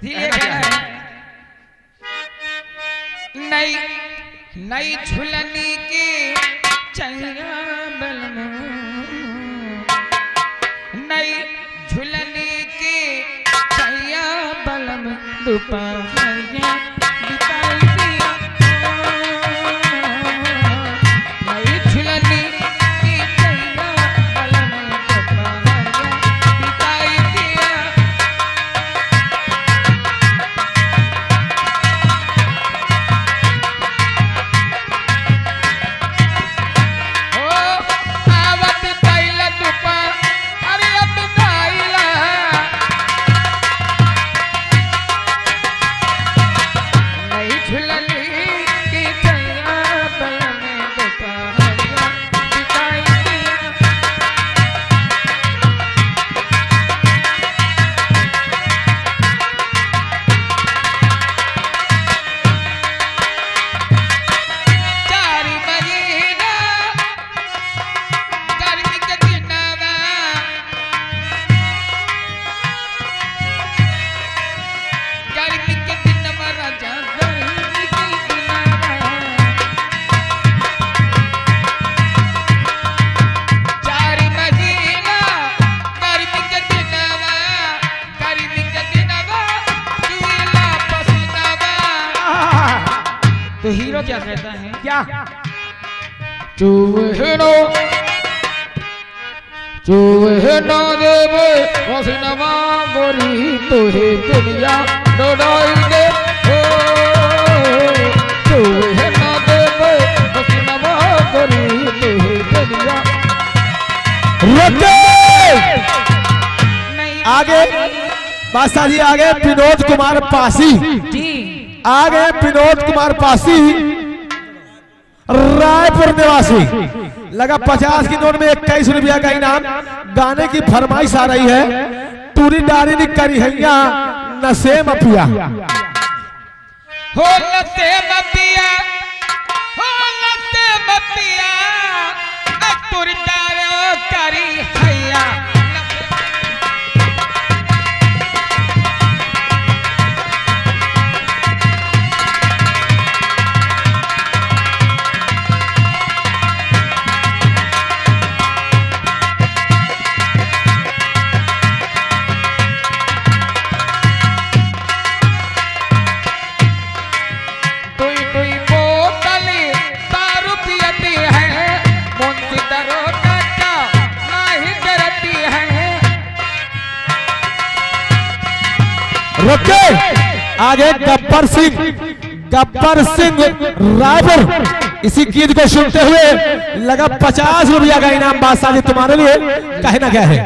नई नई झुलनी की चैया बलम, नई झुलनी की चैया बलम दोपहरिया बिताई दिया। नई झुलनी की चैया बलम दोपहरिया बिताई दिया। तो हीरो क्या कहता है? क्या चूहनो चूहनो देवे वसनवा गोरी तोहे दुनिया डोडाई दे। चूहनो देवे वसनवा गोरी तोहे दुनिया। आगे बादशाह जी आगे विनोद कुमार पासी आगे विनोद कुमार पासी रायपुर निवासी लगा 50 की नोट में 21 रुपया का इनाम। गाने की फरमाइश आ रही है टूरी डारी नी करी हैया नशे मपिया हो नशे मपिया हो नशे मपिया टूरी डारी करी हैया। रुके आगे गब्बर सिंह रायपुर इसी गीत को सुनते हुए लगा 50 रुपया का इनाम बादशाह जी तुम्हारे लिए कहना क्या है।